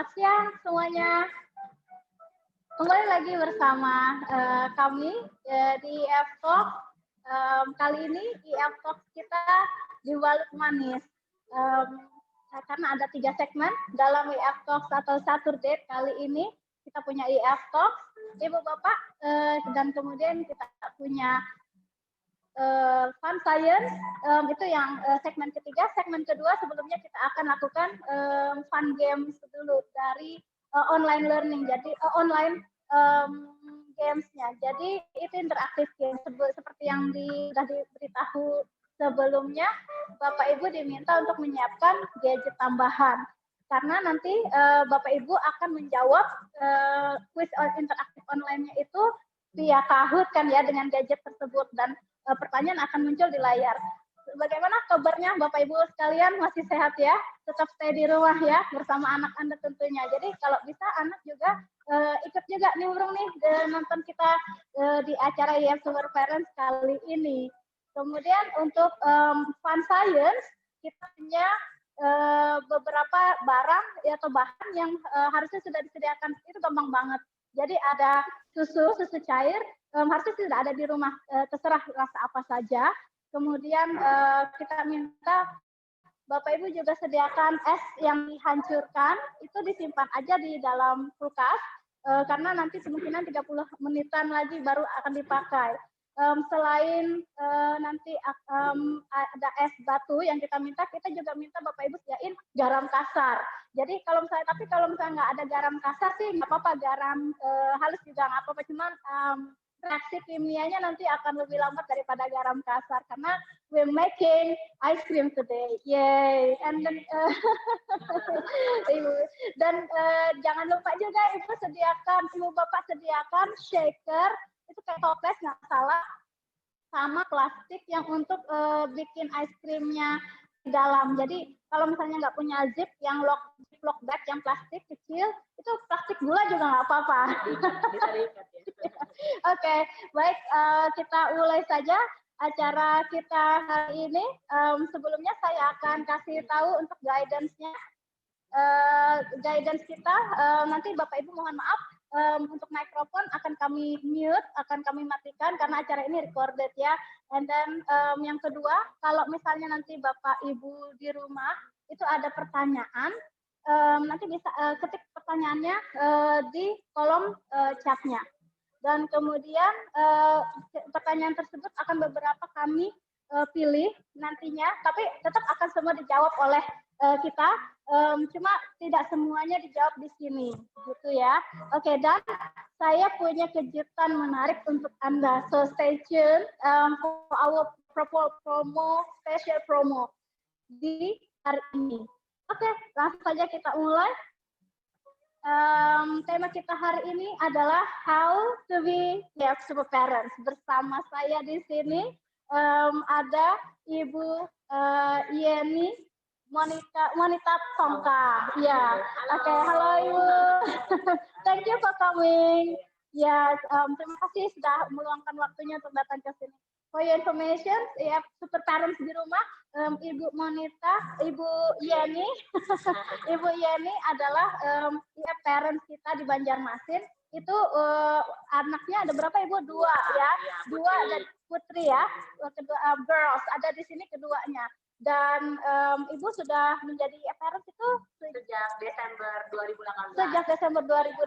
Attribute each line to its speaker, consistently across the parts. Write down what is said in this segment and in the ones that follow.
Speaker 1: Selamat siang semuanya. Kembali lagi bersama kami di IF Talk. Kali ini IF Talk kita dibalut manis. Karena ada 3 segmen dalam IF Talk atau Saturday kali ini. Kita punya IF Talk, Ibu Bapak, dan kemudian kita punya Fun Science, itu yang segmen ketiga. Segmen kedua sebelumnya kita akan lakukan fun games dulu dari online learning, jadi online gamesnya. Jadi itu interaktif game seperti yang sudah diberitahu sebelumnya. Bapak Ibu diminta untuk menyiapkan gadget tambahan karena nanti Bapak Ibu akan menjawab quiz interaktif online-nya itu via Kahoot kan ya, dengan gadget tersebut, dan pertanyaan akan muncul di layar. Bagaimana kabarnya Bapak Ibu sekalian, masih sehat ya? Tetap stay di rumah ya, bersama anak Anda tentunya. Jadi kalau bisa anak juga ikut juga nimbrung nih nonton kita di acara IF Super Parents kali ini. Kemudian untuk Fun Science, kita punya beberapa barang atau bahan yang harusnya sudah disediakan. Itu gampang banget. Jadi ada susu cair, harusnya sudah ada di rumah, terserah rasa apa saja. Kemudian kita minta Bapak Ibu juga sediakan es yang dihancurkan, itu disimpan aja di dalam kulkas, karena nanti kemungkinan 30 menitan lagi baru akan dipakai. Selain nanti ada es batu yang kita juga minta Bapak Ibu sediain garam kasar. Jadi kalau misalnya nggak ada garam kasar sih nggak apa-apa, garam halus juga nggak apa-apa, cuman reaksi kimianya nanti akan lebih lambat daripada garam kasar karena we're making ice cream today, yay! And then jangan lupa juga Ibu Bapak sediakan shaker, itu kayak toples nggak salah, sama plastik yang untuk bikin ice creamnya di dalam. Jadi kalau misalnya nggak punya zip yang lock bag yang plastik kecil, itu plastik gula juga nggak apa-apa.
Speaker 2: Bisa diikat ya.
Speaker 1: Oke, baik, kita mulai saja acara kita hari ini. Sebelumnya saya akan kasih tahu untuk guidance-nya. Guidance kita, nanti Bapak Ibu mohon maaf, untuk mikrofon akan kami mute, akan kami matikan karena acara ini recorded ya. And then yang kedua, kalau misalnya nanti Bapak Ibu di rumah itu ada pertanyaan, nanti bisa ketik pertanyaannya di kolom chatnya. Dan kemudian pertanyaan tersebut akan beberapa kami pilih nantinya, tapi tetap akan semua dijawab oleh kita, cuma tidak semuanya dijawab di sini, gitu ya. Oke, dan saya punya kejutan menarik untuk Anda, so stay tuned for our special promo di hari ini. Oke, langsung saja kita mulai. Tema kita hari ini adalah How to be Super Parents. Bersama saya di sini ada Ibu Yeni Monita Tongka. Ya, oke, halo Ibu. Thank you for coming. Ya, terima kasih sudah meluangkan waktunya untuk datang ke sini. For your information, ya, Super Parents di rumah, Ibu Monita, Ibu Yeni, Ibu Yeni adalah ya, parents kita di Banjarmasin. Itu anaknya ada berapa Ibu? 2 ya, 2 dan putri ya, girls ada di sini keduanya. Dan Ibu sudah menjadi parents itu
Speaker 2: sejak Desember 2018.
Speaker 1: Sejak Desember 2018.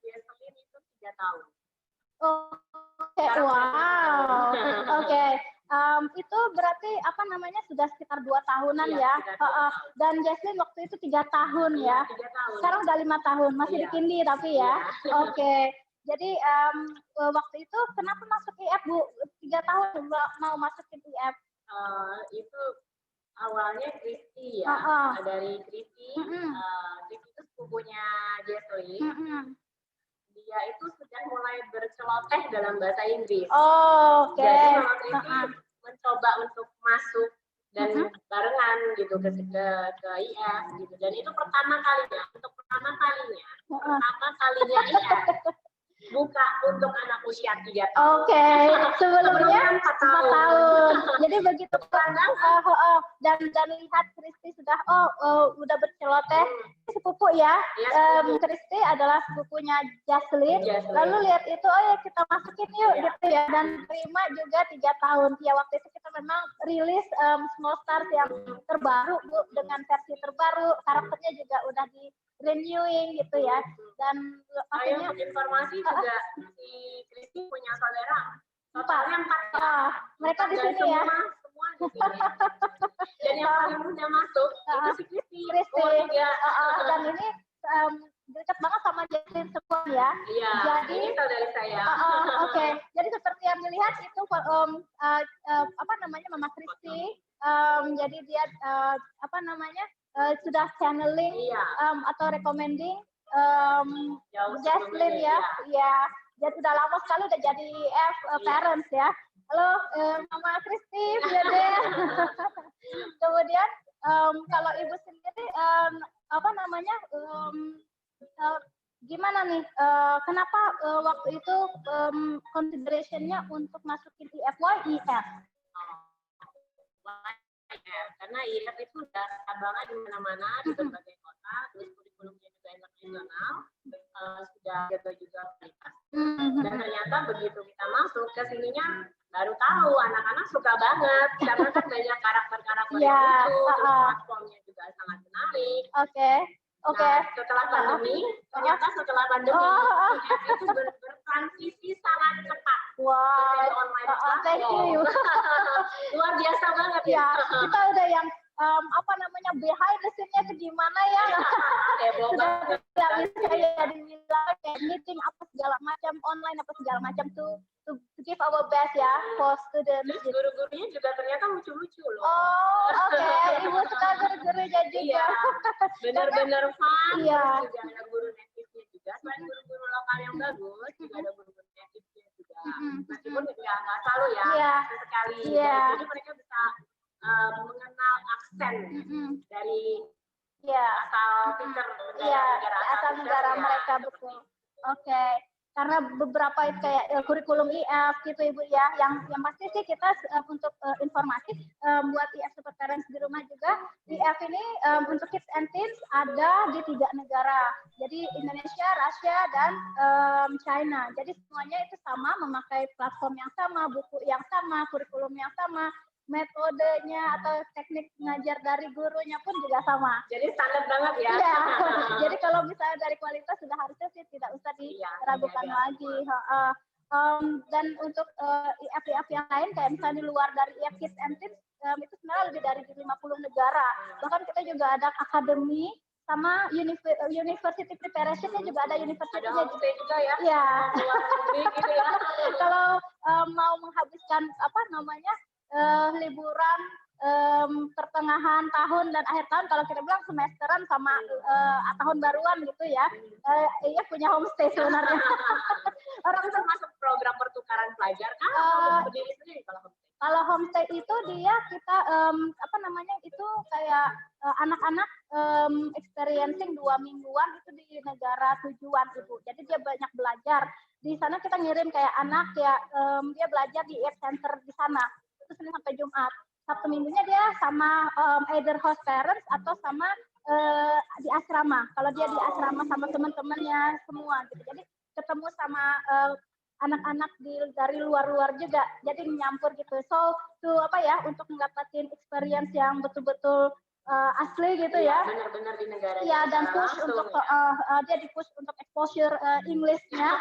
Speaker 2: Sejak itu 3 tahun.
Speaker 1: Oke, wow. Oke. Itu berarti apa namanya sudah sekitar 2 tahunan ya. Dan Jesslyn waktu itu 3 tahun ya.
Speaker 2: 3 tahun.
Speaker 1: Sekarang udah 5 tahun, masih di Kindi tapi ya. Oke. Jadi waktu itu kenapa masuk IF Bu? 3 tahun mau masuk ke IF?
Speaker 2: Itu awalnya Kristi ya. Dari Kristi. Kristi itu sepupunya Jesslyn. Dia itu sudah mulai berceloteh dalam bahasa Inggris.
Speaker 1: Oke.
Speaker 2: Jadi Mama Kristi mencoba untuk masuk dan barengan gitu ke IF gitu. Dan itu pertama kalinya IF buka untuk anak usia 3 tahun.
Speaker 1: Oke. Sebelumnya 4 tahun. Jadi begitu dan lihat Kristi sudah udah berceloteh, sepupu ya.
Speaker 2: Iya,
Speaker 1: Kristi adalah sepupunya Jaslyn. Lalu lihat itu, oh ya kita masukin yuk gitu ya. Dan terima juga 3 tahun. Ya waktu itu kita memang rilis Small Stars yang terbaru Bu, dengan versi terbaru. Karakternya juga udah di renewing gitu ya. Dan
Speaker 2: akhirnya untuk informasi juga si Kristi punya saudara. Totalnya 4 ya.
Speaker 1: Mereka di sini
Speaker 2: semua,
Speaker 1: ya.
Speaker 2: Semua di sini. Dan yang paling muda masuk itu si Kristi.
Speaker 1: Dan ini dekat banget sama Jaslyn semua ya.
Speaker 2: Iya.
Speaker 1: Jadi
Speaker 2: ini saudari saya.
Speaker 1: Oke. Jadi seperti yang dilihat itu apa namanya Mama Kristi. Jadi dia sudah channeling atau recommending Jaslyn ya. Iya. Jadi udah lama sekali udah jadi parents ya. Halo Mama Kristi, kemudian kalau Ibu sendiri gimana nih? Kenapa waktu itu consideration-nya untuk masukin IFY IF?
Speaker 2: Karena IF itu udah cabangnya di mana-mana di berbagai kota, terus kurikulumnya juga internasional, sudah jaga juga kualitas. Dan ternyata begitu kita masuk ke sininya baru tahu anak-anak suka banget karena kan banyak karakter-karakter yang lucu, terus platformnya juga sangat menarik. Nah, setelah pandemi, ternyata setelah pandemi itu bertransisi sangat cepat.
Speaker 1: Wow, thank you.
Speaker 2: Luar biasa banget
Speaker 1: ya. Kita udah yang behind the scene-nya itu gimana ya? Sudah bisa ya dibilang kayak meeting apa segala macam online apa segala macam to give our best ya for students.
Speaker 2: Terus guru-gurunya juga ternyata lucu-lucu loh.
Speaker 1: Oh, oke. Ibu suka guru-gurunya juga.
Speaker 2: Iya. Benar-benar fun.
Speaker 1: Iya.
Speaker 2: Juga ada guru native-nya juga. Selain guru-guru lokal yang bagus, juga ada guru-guru native-nya juga. Meskipun nggak selalu ya, sesekali. Jadi mereka bisa mengenal aksen dari asal teacher negara
Speaker 1: asal negara mereka betul. Oke. Karena beberapa kayak kurikulum IF gitu Ibu ya, yang pasti sih kita untuk informasi buat IF Super Parents di rumah juga, IF ini untuk kids and teens ada di 3 negara, jadi Indonesia, Rusia, dan China. Jadi semuanya itu sama, memakai platform yang sama, buku yang sama, kurikulum yang sama, metodenya atau teknik ngajar dari gurunya pun juga sama.
Speaker 2: Jadi standar banget ya.
Speaker 1: Iya. Jadi kalau misalnya dari kualitas sudah harusnya sih tidak usah diragukan lagi. Dan untuk IF yang lain kayak misalnya di luar dari IF Kids and Teens itu sebenarnya lebih dari 50 negara. Bahkan kita juga ada akademi sama university preparation-nya juga ada university-nya
Speaker 2: juga ya.
Speaker 1: Iya.
Speaker 2: Gitu ya.
Speaker 1: Kalau mau menghabiskan liburan pertengahan tahun dan akhir tahun, kalau kita bilang semesteran sama tahun baruan gitu ya, iya punya homestay sebenarnya.
Speaker 2: Orang itu masuk program pertukaran pelajar kan? Berdiri sendiri kalau homestay.
Speaker 1: Kalau homestay itu dia kita itu kayak anak-anak experiencing 2 mingguan itu di negara tujuan Ibu. Jadi dia banyak belajar. Di sana kita ngirim kayak anak ya dia belajar di IF Center di sana. Itu Senin sampai Jumat. Sabtu minggunya dia sama either host parents atau sama di asrama. Kalau dia di asrama sama teman-temannya semua gitu. Jadi ketemu sama anak-anak dari luar-luar juga. Jadi menyampur gitu. So untuk mendapatkan experience yang betul-betul asli gitu ya.
Speaker 2: Benar-benar di negara.
Speaker 1: Iya, dan push untuk dia di push untuk exposure English-nya.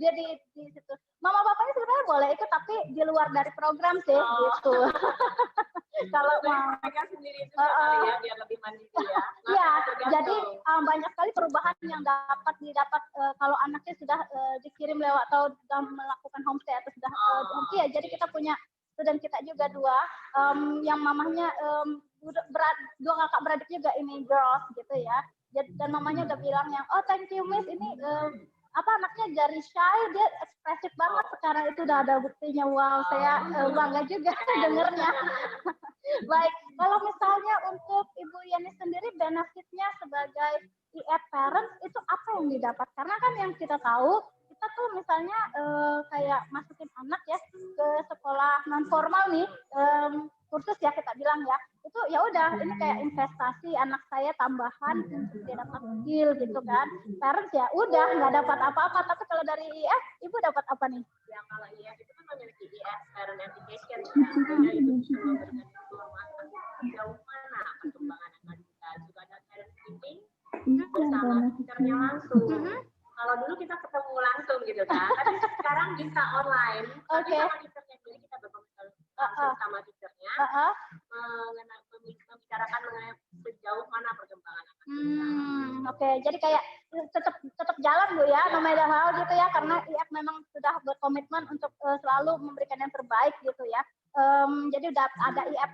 Speaker 1: Dia di situ. Mama bapaknya sebenarnya boleh ikut tapi di luar dari program sih gitu. Kalau
Speaker 2: mereka sendiri itu ya biar lebih mandiri ya.
Speaker 1: Iya, jadi banyak sekali perubahan yang didapat kalau anaknya sudah dikirim lewat atau sudah melakukan homestay atau sudah ya. Jadi kita punya student kita juga 2 yang mamahnya 2 kakak beradik juga ini girls gitu ya. Dan mamanya udah bilang yang thank you miss ini anaknya dari shy dia ekspresif banget, sekarang itu udah ada buktinya. Wow, saya bangga juga dengernya. Baik, kalau misalnya untuk Ibu Yani sendiri benefitnya sebagai IF parents itu apa yang didapat? Karena kan yang kita tahu kita tuh misalnya kayak masukin anak ya ke sekolah non formal nih kursus ya kita bilang ya, itu itu ya udah ini kayak investasi anak saya tambahan untuk dia dapat skill gitu kan. Parents ya udah nggak dapat apa-apa, tapi kalau dari IF ibu dapat apa nih?
Speaker 2: Ya kalau IF itu kan memiliki IF Parent Education ya, sehingga itu bisa memberikan informasi sejauh mana perkembangan anak kita. Juga ada parent meeting bersama teachernya langsung. Kalau dulu kita ketemu langsung gitu kan, tapi sekarang bisa online. Tapi sama teachernya, jadi kita berkomunikasi langsung sama teachernya, membicarakan mengenai sejauh mana perkembangan anak kita.
Speaker 1: Oke, jadi kayak tetap jalan Bu ya, no matter how gitu ya, karena IF memang sudah berkomitmen untuk selalu memberikan yang terbaik gitu ya. Jadi udah ada IF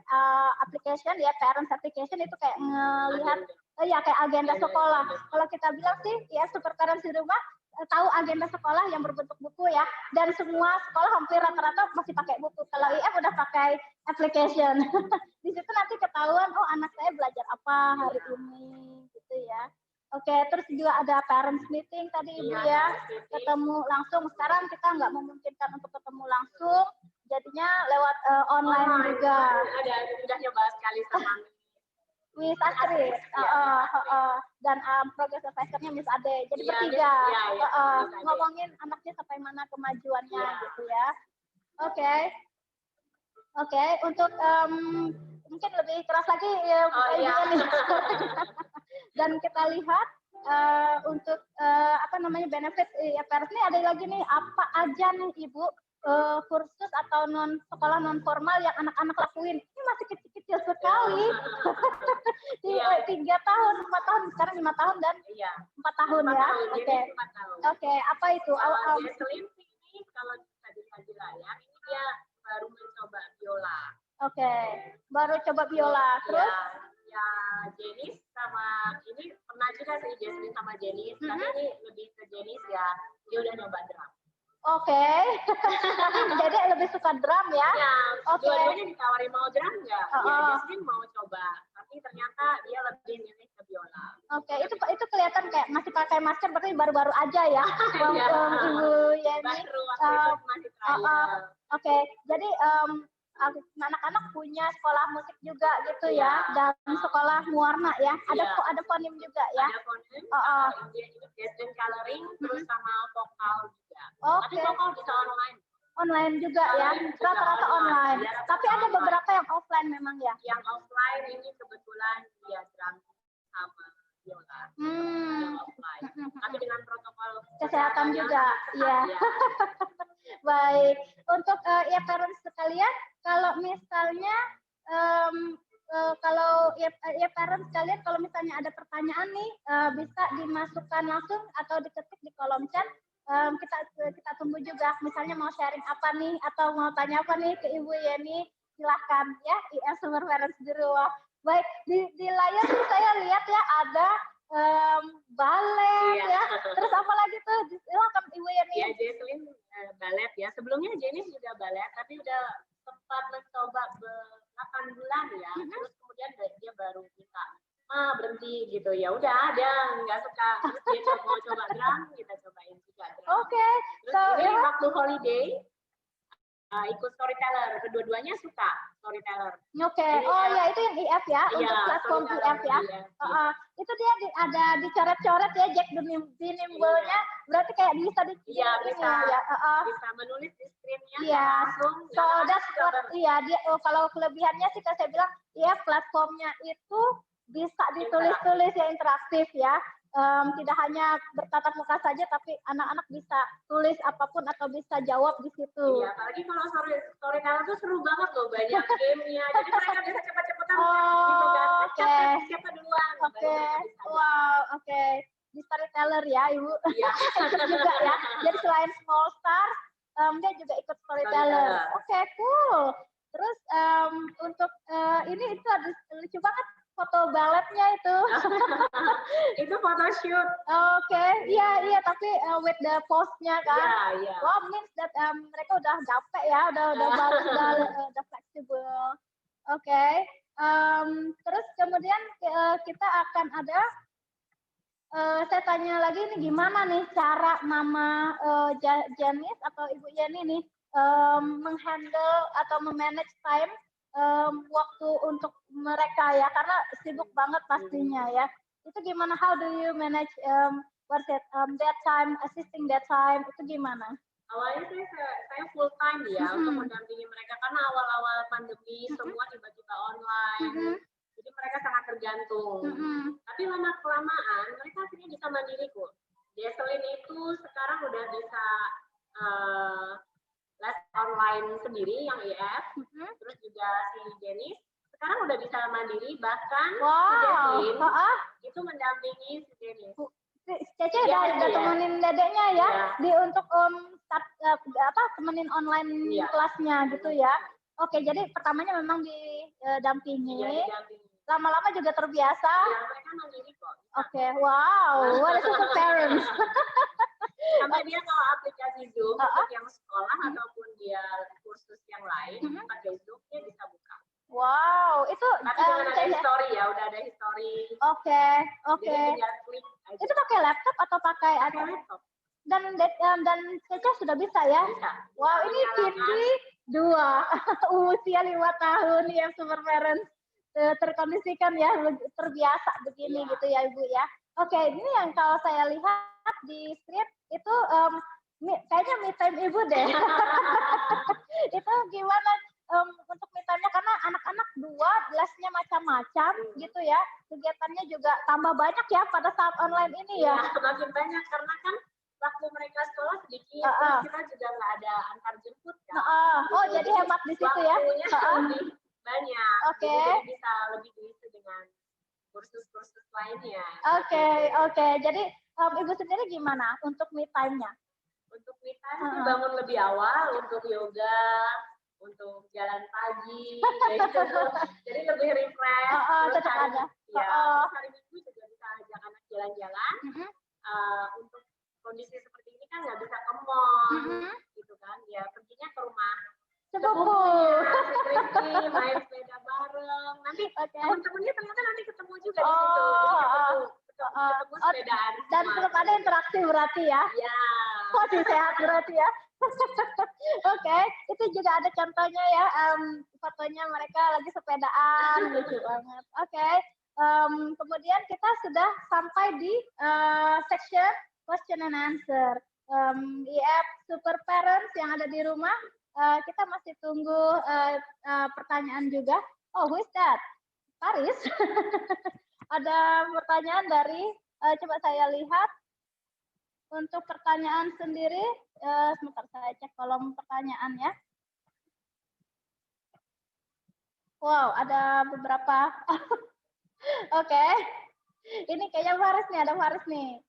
Speaker 1: application ya, parents application itu kayak ngelihat ya kayak agenda sekolah. Kalau kita bilang sih IF Super Parents di rumah tahu agenda sekolah yang berbentuk buku ya, dan semua sekolah hampir rata-rata masih pakai buku. Kalau IF udah pakai application. Di situ nanti ketahuan, oh anak saya belajar apa hari ini gitu ya. Oke, terus juga ada parents meeting tadi Ibu ya, ketemu langsung. Sekarang kita nggak memungkinkan untuk ketemu langsung, jadinya lewat online juga.
Speaker 2: Ada udah nyoba sekali sama
Speaker 1: Miss Astrid, dan progress advisor-nya Miss Ade. Jadi bertiga ngomongin anaknya sampai mana kemajuannya gitu ya. Oke, untuk mungkin lebih keras lagi dan kita lihat untuk benefit ya parents ini ada lagi nih, apa aja nih Ibu kursus atau sekolah non formal yang anak-anak lakuin. Ini masih kecil-kecil sekali. 3 tahun, 4 tahun, sekarang 5 tahun dan 4 tahun ya. Oke, apa itu?
Speaker 2: Jesslyn ini kalau tadi di layar ini dia baru mencoba biola.
Speaker 1: Oke, baru coba biola. Terus?
Speaker 2: Ya Jenis sama ini pernah juga sih Jesslyn sama Jenis, tapi ini lebih ke Jenis ya. Dia udah nyoba drum.
Speaker 1: Oke. Jadi lebih suka drum ya?
Speaker 2: Ya, dua-duanya ditawari mau drum nggak? Ya, Jesslyn mau coba, tapi ternyata dia lebih milih ke biola.
Speaker 1: Oke, itu kelihatan kayak masih pakai masker, berarti baru-baru aja ya, Ibu Yeni.
Speaker 2: Baru waktu itu masih trial.
Speaker 1: Oke, jadi anak-anak punya sekolah musik juga gitu ya, dan sekolah mewarna ya. Ada fonim juga ya.
Speaker 2: Ada fonim, dia juga Jesslyn coloring, terus sama vokal juga. Tapi vokal bisa online.
Speaker 1: Online juga ya, rata-rata online. Tapi ada beberapa yang offline memang ya.
Speaker 2: Yang offline ini kebetulan dia drum sama biola. Yang offline. Tapi dengan protokol
Speaker 1: kesehatan juga, ya. Baik, untuk ya parents sekalian, kalau misalnya kalau ya parents sekalian, kalau misalnya ada pertanyaan nih, bisa dimasukkan langsung atau diketik di kolom chat. Kita tunggu juga, misalnya mau sharing apa nih atau mau tanya apa nih ke Ibu Yeni, silahkan ya, IF Super Parents di rumah. Baik, di layar sih saya lihat ya ada balet ya, terus apa lagi tuh? Silahkan Ibu Yeni.
Speaker 2: Ya, Jesslyn balet ya, sebelumnya Jenis juga balet, tapi udah sempat mencoba 8 bulan ya, terus kemudian dia baru minta berhenti gitu, ya udah dia nggak suka, terus dia mau coba drum, kita cobain juga drum.
Speaker 1: Oke.
Speaker 2: Terus ini waktu holiday ikut storyteller, kedua-duanya suka storyteller.
Speaker 1: Oke. Oh ya, itu yang IF ya, untuk platform IF ya. Itu dia ada dicoret-coret ya, Jack the Nimble-nya, berarti kayak bisa
Speaker 2: bisa menulis di screen-nya langsung.
Speaker 1: So that's what, dia kalau kelebihannya sih saya bilang, platformnya itu bisa ditulis-tulis ya, interaktif ya. Tidak hanya bertatap muka saja, tapi anak-anak bisa tulis apapun atau bisa jawab di situ.
Speaker 2: Iya, apalagi kalau storyteller itu seru banget loh, banyak game-nya. Jadi mereka bisa cepat-cepatan siapa duluan.
Speaker 1: Oke. Di storyteller ya, Ibu.
Speaker 2: Iya.
Speaker 1: Ikut juga ya. Jadi selain Small Star, dia juga ikut storyteller. Oke, cool. Terus untuk ini itu ada lucu banget. Foto baletnya itu.
Speaker 2: Itu photoshoot.
Speaker 1: Oke, iya, tapi with the pose-nya kan.
Speaker 2: Iya.
Speaker 1: Wow, means that mereka udah capek ya, udah bagus, udah fleksibel. Oke. Terus kemudian kita akan ada, saya tanya lagi nih, gimana nih cara Mama Janice atau Ibu Yeni nih menghandle atau memanage time waktu untuk mereka ya, karena sibuk banget pastinya ya. Itu gimana? How do you manage that time, assisting that time itu gimana?
Speaker 2: Awalnya sih saya full time ya untuk mendampingi mereka karena awal-awal pandemi semua tiba-tiba online. Jadi mereka sangat tergantung. Tapi lama kelamaan mereka akhirnya bisa mandiri kok. Jesselyn itu sekarang udah bisa les online sendiri yang IF. Terus juga si Jenny sekarang udah bisa mandiri, bahkan si Jesselyn itu mendampingi si Jenny.
Speaker 1: Cece udah temenin dedeknya ya, di untuk temenin online kelasnya gitu ya. Oke, jadi pertamanya memang didampingi. Lama-lama juga terbiasa.
Speaker 2: Ya, mereka mandiri kok.
Speaker 1: Oke, wow, what a super parents.
Speaker 2: Sampai dia kalau aplikasi Zoom untuk yang sekolah ataupun dia kursus yang lain pakai Zoom dia bisa buka.
Speaker 1: Wow, itu
Speaker 2: tapi dengan ada history ya, udah ada history.
Speaker 1: Oke.
Speaker 2: Jadi
Speaker 1: itu pakai laptop atau pakai
Speaker 2: laptop?
Speaker 1: Dan Caca sudah bisa ya?
Speaker 2: Bisa.
Speaker 1: Wow, ini Kitty 2 usia 5 tahun yang super parents terkondisikan ya, terbiasa begini gitu ya Ibu ya. Oke, ini yang kalau saya lihat di script itu kayaknya me time Ibu deh. Itu gimana untuk me time-nya, karena anak-anak 2 lesnya macam-macam gitu ya. Kegiatannya juga tambah banyak ya pada saat online ini ya.
Speaker 2: Makin banyak karena kan waktu mereka sekolah sedikit, terus kita juga nggak ada antar jemput kan.
Speaker 1: Oh, jadi hemat di situ ya.
Speaker 2: Waktunya lebih banyak.
Speaker 1: Oke.
Speaker 2: Jadi bisa lebih diisi dengan kursus-kursus lainnya.
Speaker 1: Oke. Jadi Ibu sendiri gimana untuk me time-nya?
Speaker 2: Untuk me time itu bangun lebih awal untuk yoga, untuk jalan pagi, gitu. Jadi lebih refresh.
Speaker 1: Tetap ada.
Speaker 2: Hari Minggu juga bisa ajak anak jalan-jalan. Untuk kondisi seperti ini kan nggak bisa ke mall, gitu kan? Ya perginya ke rumah sepupunya, si Kristi, main sepeda bareng. Nanti teman-temannya ternyata nanti ketemu juga di situ. Jadi ketemu sepedaan.
Speaker 1: Dan tetap ada interaksi berarti ya?
Speaker 2: Iya.
Speaker 1: Masih sehat berarti ya? Oke, itu juga ada contohnya ya, fotonya mereka lagi sepedaan, lucu banget. Oke, kemudian kita sudah sampai di section question and answer. IF Super Parents yang ada di rumah, kita masih tunggu pertanyaan juga. Oh, who is that? Paris. Ada pertanyaan dari, coba saya lihat. Untuk pertanyaan sendiri, sebentar saya cek kolom pertanyaan ya. Wow, ada beberapa. Oke. Ini kayaknya ada Faris nih.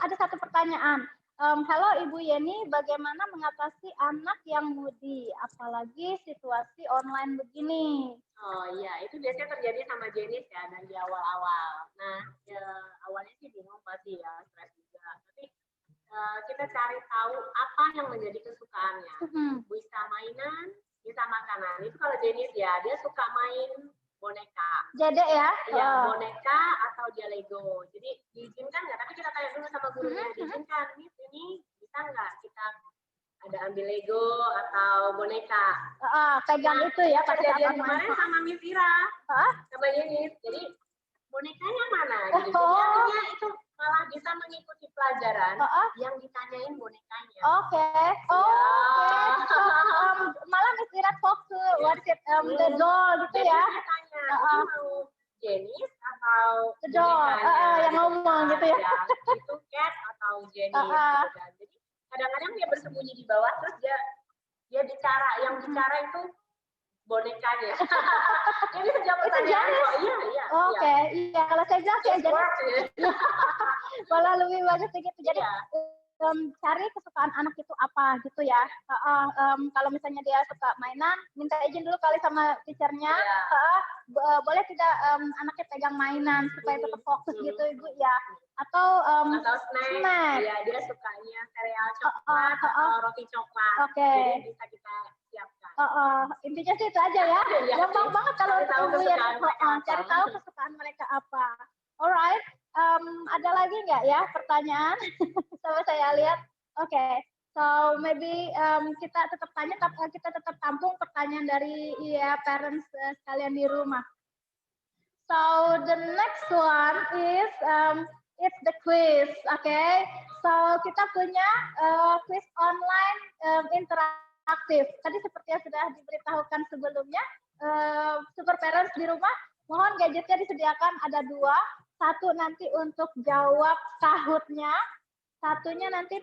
Speaker 1: Ada satu pertanyaan. Halo Ibu Yeni, bagaimana mengatasi anak yang moody, apalagi situasi online begini?
Speaker 2: Oh iya, itu biasanya terjadi sama Jenis ya, dan di awal-awal. Nah, awalnya sih bingung pasti ya, stres juga. Tapi kita cari tahu apa yang menjadi kesukaannya. Bisa mainan, bisa makanan. Itu kalau Jenis ya, dia suka main boneka.
Speaker 1: Jadi ya?
Speaker 2: Iya, boneka atau dia Lego. Jadi diizinkan nggak? Tapi kita tanya dulu sama gurunya, diizinkan ini bisa nggak kita ada ambil Lego atau boneka?
Speaker 1: Pegang itu ya.
Speaker 2: Kejadian kemarin sama Miss Ira, sama Yenis. Jadi bonekanya mana? Gitu. Jadi akhirnya itu malah bisa mengikuti pelajaran yang ditanyain bonekanya.
Speaker 1: Oke. Malah Miss Ira fokus what's it the doll gitu ya.
Speaker 2: Mau Jenis atau
Speaker 1: the doll yang ngomong gitu ya.
Speaker 2: Itu Cat atau Jenis gitu kan. Jadi kadang-kadang dia bersembunyi di bawah, terus dia bicara, yang bicara itu bonekanya. Jadi sejak pertanyaan kok, iya.
Speaker 1: Oke, iya. Kalau saya bilang sih jadi malah lebih bagus begitu. Jadi cari kesukaan anak itu apa gitu ya. Kalau misalnya dia suka mainan, minta izin dulu kali sama teachernya. Boleh tidak anaknya pegang mainan supaya tetap fokus gitu Ibu ya. Atau
Speaker 2: snack. Ya, dia sukanya sereal coklat atau roti coklat. Jadi bisa kita siapkan.
Speaker 1: Intinya sih itu aja ya. Gampang banget kalau Ibu ya cari tahu kesukaan mereka apa. Alright. Ada lagi nggak ya pertanyaan? Coba saya lihat. Oke. So maybe kita tetap tanya, kita tetap tampung pertanyaan dari parents sekalian di rumah. So the next one is it's the quiz, okay? So kita punya quiz online interaktif. Tadi seperti yang sudah diberitahukan sebelumnya, super parents di rumah, mohon gadgetnya disediakan ada 2. Satu nanti untuk jawab Kahoot-nya, satunya nanti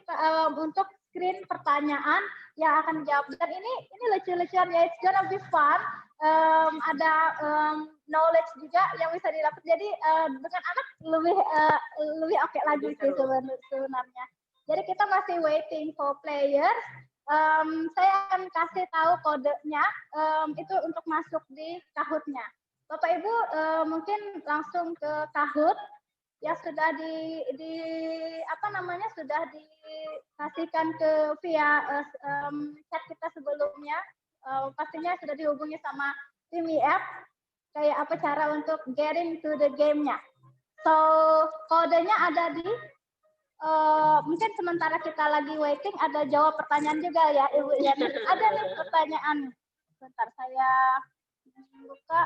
Speaker 1: untuk screen pertanyaan yang akan dijawab. Dan ini lucu-lucuan ya, it's gonna be fun. Ada knowledge juga yang bisa didapat. Jadi dengan anak lebih oke lagi sih sebenarnya. Jadi kita masih waiting for players. Saya akan kasih tahu kodenya itu untuk masuk di Kahoot-nya. Bapak Ibu mungkin langsung ke Kahoot yang sudah sudah dikasihkan ke via chat kita sebelumnya. Pastinya sudah dihubungi sama tim IF kayak apa cara untuk getting to the game-nya. So kodenya ada di mungkin sementara kita lagi waiting ada jawab pertanyaan juga ya Ibu ya. Ada nih pertanyaan. Bentar saya buka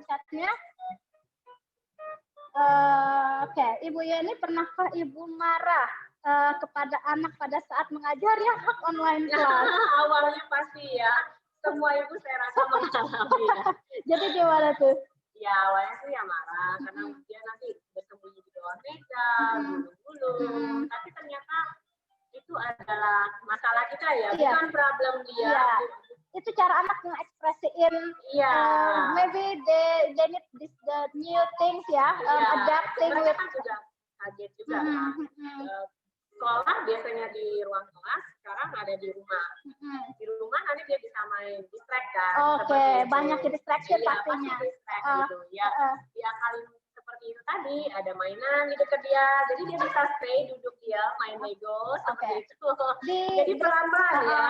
Speaker 1: chatnya. Oke, Ibu Yani, pernahkah Ibu marah kepada anak pada saat mengajar ya hak online class?
Speaker 2: Awalnya pasti ya, semua ibu saya rasa mengalami ya.
Speaker 1: Jadi gimana tuh?
Speaker 2: Ya awalnya sih ya marah, karena dia nanti bersembunyi di bawah meja, bulu-bulu. Tapi ternyata itu adalah masalah kita ya, bukan problem dia.
Speaker 1: Itu cara anak mengekspresiin maybe they need the new things ya, adapting with.
Speaker 2: Kan juga kaget juga kan. Sekolah biasanya di ruang kelas, sekarang ada di rumah. Di rumah nanti dia bisa main distract kan.
Speaker 1: Oke, banyak distraction pastinya.
Speaker 2: Gitu. Ya, diakalin seperti itu tadi, ada mainan di dekat dia, jadi dia bisa stay duduk dia main Lego seperti itu. Jadi pelan-pelan ya.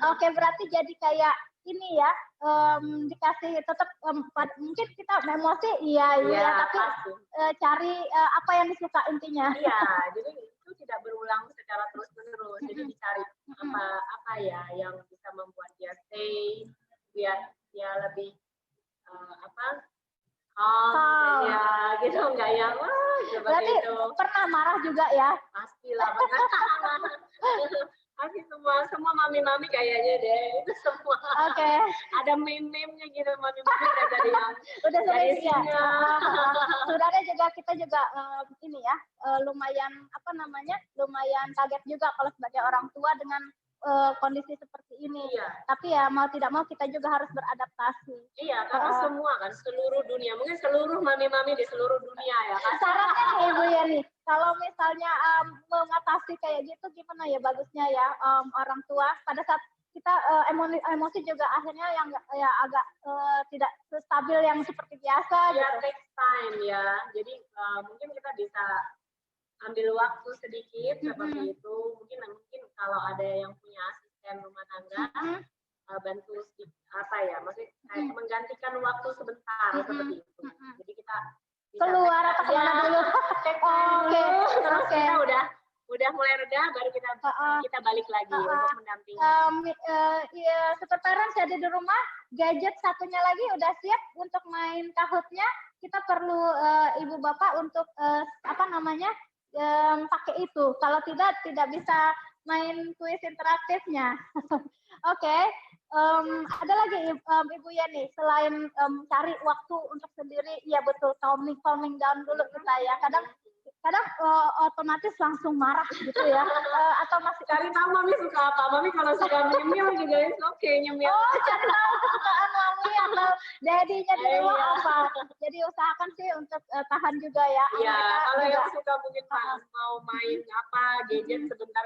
Speaker 1: Oke, berarti jadi kayak ini ya, dikasih tetap mungkin kita emosi tapi cari apa yang disuka intinya.
Speaker 2: Iya, jadi itu tidak berulang secara terus-menerus. Jadi dicari apa ya yang bisa membuat dia stay, biar dia lebih ya gitu, enggak yang
Speaker 1: berarti
Speaker 2: itu.
Speaker 1: Pernah marah juga ya?
Speaker 2: Pastilah pernah. Pasti semua mami-mami kayaknya deh itu semua.
Speaker 1: Oke.
Speaker 2: Ada meme-memnya gitu mami-mami dari yang
Speaker 1: udah sering ya.
Speaker 2: Sebenarnya
Speaker 1: juga kita juga ini ya lumayan lumayan kaget juga kalau sebagai orang tua dengan kondisi seperti ini. Tapi ya mau tidak mau kita juga harus beradaptasi.
Speaker 2: Iya, karena semua kan seluruh dunia, mungkin seluruh mami-mami di seluruh dunia ya.
Speaker 1: Sarannya nih Ibu Yani, kalau misalnya mengatasi kayak gitu gimana ya bagusnya ya orang tua pada saat kita emosi juga akhirnya yang agak tidak stabil yang seperti biasa
Speaker 2: ya,
Speaker 1: gitu.
Speaker 2: Takes time ya. Jadi mungkin kita bisa ambil waktu sedikit seperti itu. Mungkin kalau ada yang punya asisten rumah tangga bantu maksudnya kayak menggantikan waktu sebentar seperti itu. Jadi kita
Speaker 1: keluar atau kemana dulu?
Speaker 2: Terus kita udah mulai reda, baru kita balik lagi untuk mendampingi.
Speaker 1: Super parents jadi di rumah, gadget satunya lagi udah siap untuk main Kahoot-nya. Kita perlu ibu bapak untuk pakai itu. Kalau tidak bisa main kuis interaktifnya. Oke. Ada lagi Ibu Yani, selain cari waktu untuk sendiri, ya betul, calming down dulu kita ya. Kadang otomatis langsung marah gitu ya. Atau masih
Speaker 2: cari tahu mami suka apa. Mami kalau suka nyemil juga nyemil.
Speaker 1: Cari tahu kesukaan mami atau daddy-nya di rumah apa. Jadi usahakan sih untuk tahan juga ya.
Speaker 2: Iya, kalau yang suka mungkin mau main gadget sebentar,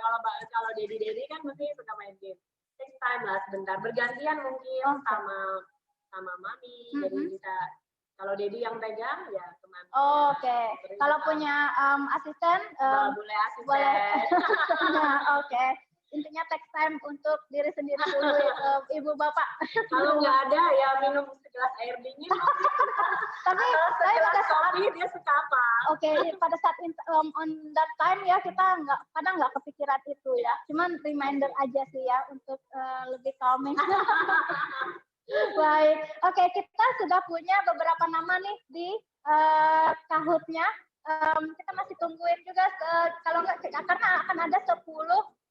Speaker 2: kalau daddy kan mesti suka main game. Take time lah sebentar, bergantian mungkin sama mami, jadi bisa kalau daddy yang pegang ya ke mami.
Speaker 1: Oke. Kalau punya asisten
Speaker 2: boleh asisten.
Speaker 1: Oke. intinya take time untuk diri sendiri dulu, ibu bapak.
Speaker 2: Kalau nggak ada ya minum segelas air dingin.
Speaker 1: Tapi saya pada saat
Speaker 2: dia suka apa?
Speaker 1: Oke, pada saat on that time ya kita kadang nggak kepikiran itu ya. Cuman reminder aja sih ya untuk lebih calming. Baik, oke, kita sudah punya beberapa nama nih di Kahoot-nya. Kita masih tungguin juga kalau nggak karena akan ada 10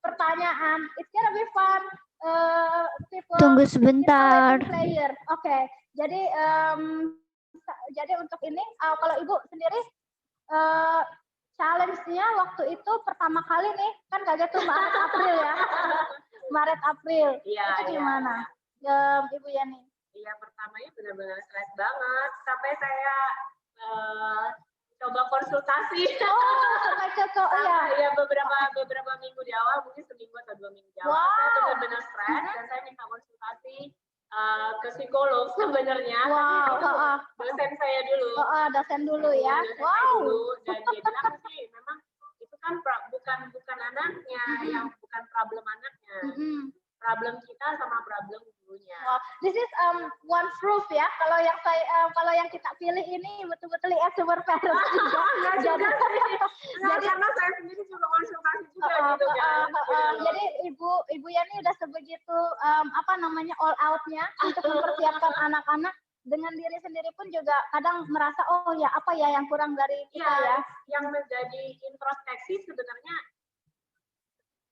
Speaker 1: pertanyaan. It's gonna be fun. People
Speaker 3: Tunggu sebentar.
Speaker 1: Player. Oke, jadi untuk ini kalau Ibu sendiri challenge-nya waktu itu pertama kali nih kan kaget tuh Maret April ya. Maret April.
Speaker 2: Iya,
Speaker 1: itu gimana? Ibu Yani.
Speaker 2: Iya, pertamanya benar-benar stres banget sampai saya coba konsultasi.
Speaker 1: Sampai
Speaker 2: ya beberapa minggu di awal, mungkin seminggu atau 2 minggu di awal. Saya benar-benar stres dan saya minta konsultasi ke psikolog sebenarnya. Dosen saya dulu.
Speaker 1: Dosen dulu ya.
Speaker 2: Dan dia bilang sih memang itu kan bukan anaknya, yang bukan problem anaknya. Problem kita sama problem gurunya.
Speaker 1: This is one proof ya. Kalau yang kita pilih ini betul-betul super parents juga.
Speaker 2: Jadi karena saya sendiri juga konsultasi juga gitu kan.
Speaker 1: Jadi Ibu Yani udah sebegitu all out-nya untuk mempersiapkan anak-anak. Dengan diri sendiri pun juga kadang merasa apa ya yang kurang dari kita ya.
Speaker 2: Yang menjadi introspeksi sebenarnya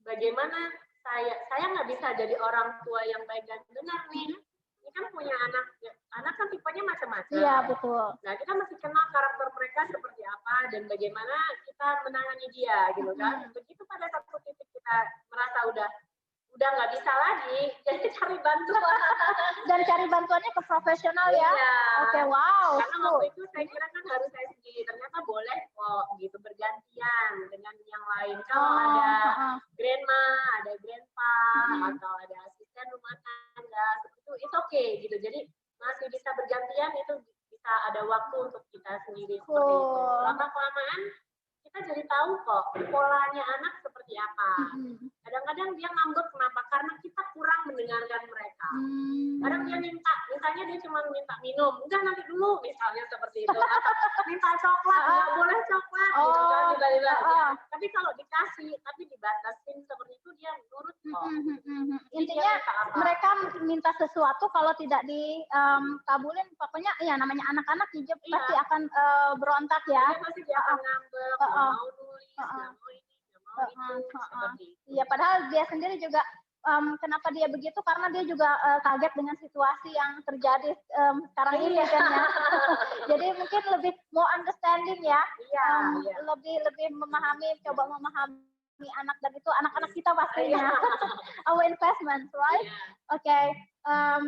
Speaker 2: bagaimana saya nggak bisa jadi orang tua yang baik dan benar nih. Ini kan punya anak kan tipenya macam-macam.
Speaker 1: Iya, betul.
Speaker 2: Nah, kita masih kenal karakter mereka seperti apa dan bagaimana kita menangani dia gitu kan. Begitu pada satu titik kita merasa udah nggak bisa lagi, jadi cari bantuan.
Speaker 1: Dan cari bantuannya ke profesional ya.
Speaker 2: Iya.
Speaker 1: Oke, wow.
Speaker 2: Karena waktu itu saya kira kan harus saya sendiri, ternyata boleh kok gitu bergantian dengan yang lain. Kalau ada grandma, ada grandpa, atau ada asisten rumah tangga, seperti itu, it's okay gitu. Jadi masih bisa bergantian, itu bisa ada waktu untuk kita sendiri seperti itu. Lama-kelamaan kita jadi tahu kok polanya anak seperti apa. Kadang-kadang dia ngambek kenapa? Karena kita kurang mendengarkan mereka. Kadang dia misalnya dia cuma minta minum, udah nanti dulu misalnya seperti itu. Atau minta coklat, nggak boleh coklat, gitu kan tiba-tiba. Tapi kalau dikasih, tapi dibatasin seperti itu dia nurut kok.
Speaker 1: Intinya mereka minta sesuatu kalau tidak dikabulin, pokoknya ya namanya anak-anak hijab pasti akan berontak ya.
Speaker 2: Pasti dia akan ngambek, nggak mau nulis, nggak mau ini.
Speaker 1: Iya, padahal dia sendiri juga kenapa dia begitu karena dia juga kaget dengan situasi yang terjadi sekarang ini kan ya. Jadi mungkin lebih mau understanding ya, lebih memahami, coba memahami anak, dan itu anak-anak kita pastinya. Our investment, right? Oke,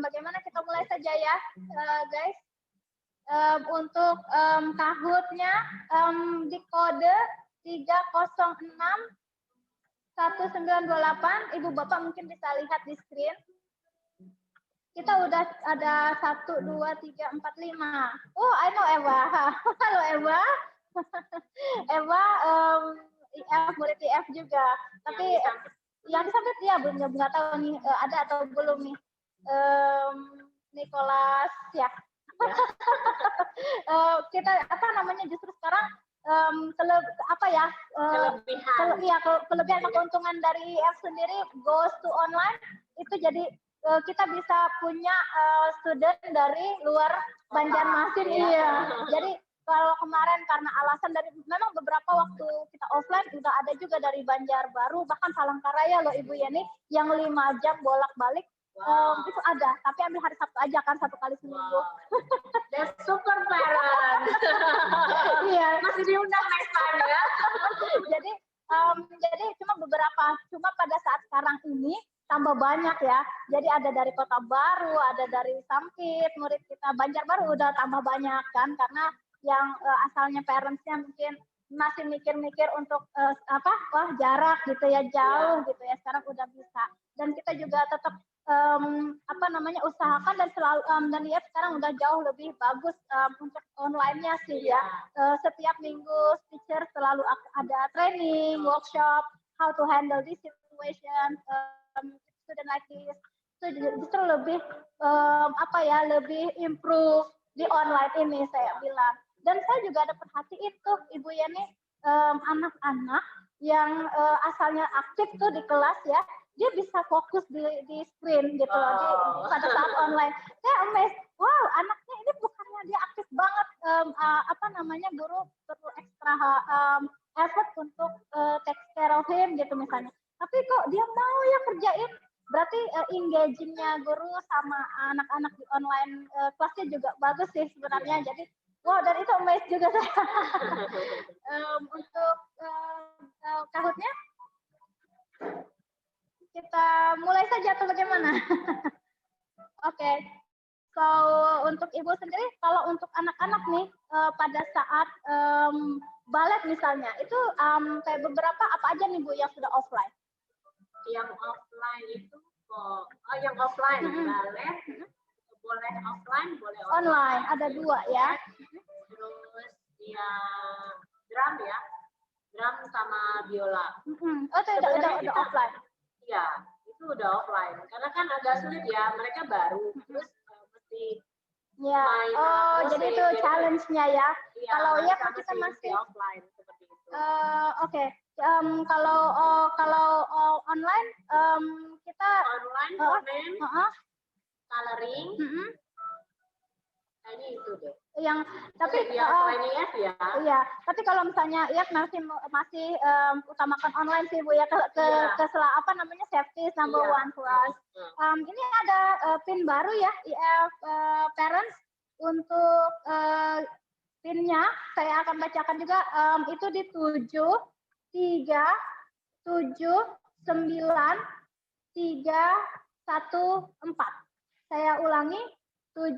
Speaker 1: bagaimana kita mulai saja ya, guys? Untuk Kahoot-nya di kode 306 1928, Ibu Bapak mungkin bisa lihat di screen. Kita udah ada 1, 2, 3, 4, 5. Oh, I know Eva. Halo Eva. Eva, IF, murid IF juga. Tapi yang disampaikan ya belum nggak tahu nih ada atau belum nih. Nicholas ya. Kita justru sekarang kelebihan atau keuntungan dari IF sendiri goes to online itu jadi kita bisa punya student dari luar Banjarmasin. Jadi kalau kemarin karena alasan dari memang beberapa waktu kita offline udah ada juga dari Banjarbaru bahkan Palangkaraya loh Ibu Yani yang 5 jam bolak-balik. Itu ada, tapi ambil hari Sabtu aja kan 1 kali seminggu.
Speaker 2: That's super parent.
Speaker 1: Iya.
Speaker 2: Masih diundang next time ya.
Speaker 1: Jadi cuma pada saat sekarang ini tambah banyak ya. Jadi ada dari Kota Baru, ada dari Sampit, murid kita Banjarbaru udah tambah banyak kan karena yang asalnya parentsnya mungkin masih mikir-mikir untuk jarak gitu ya, jauh gitu ya, sekarang udah bisa. Dan kita juga tetap usahakan dan selalu dan lihat sekarang udah jauh lebih bagus untuk online-nya sih ya. Setiap minggu teacher selalu ada training, workshop, how to handle this situation student like this itu justru lebih lebih improve di online ini saya bilang. Dan saya juga ada perhatiin tuh Ibu Yani anak-anak yang asalnya aktif tuh di kelas ya, dia bisa fokus di screen gitu loh pada saat online. Saya amazed, wow anaknya ini bukannya dia aktif banget, guru perlu ekstra effort untuk take care of him gitu misalnya. Tapi kok dia mau ya kerjain, berarti engaging-nya guru sama anak-anak di online kelasnya juga bagus sih sebenarnya. Jadi wow, dan itu amazed juga saya. Untuk Kahutnya, kita mulai saja atau bagaimana? Oke, so untuk Ibu sendiri, kalau untuk anak-anak nih pada saat balet misalnya, itu kayak beberapa apa aja nih Bu yang sudah offline?
Speaker 2: Yang offline itu yang offline balet boleh offline, boleh
Speaker 1: online. Ada dua ya.
Speaker 2: Terus drum ya, drum sama biola.
Speaker 1: Oh, itu udah offline.
Speaker 2: Iya, itu udah offline. Karena kan agak sulit ya, mereka baru, terus mesti main.
Speaker 1: Jadi itu challenge-nya ya.
Speaker 2: Iya,
Speaker 1: kalau ya kita masih
Speaker 2: offline seperti itu.
Speaker 1: Oke. Kalau online kita
Speaker 2: online coloring. Ini itu deh.
Speaker 1: Tapi
Speaker 2: ya.
Speaker 1: Iya, tapi kalau misalnya ya masih utamakan online sih Bu ya ke safety number one for us. Ini ada pin baru ya IF parents untuk pinnya saya akan bacakan juga, itu di 7 3 7 9 3 1 4. Saya ulangi 7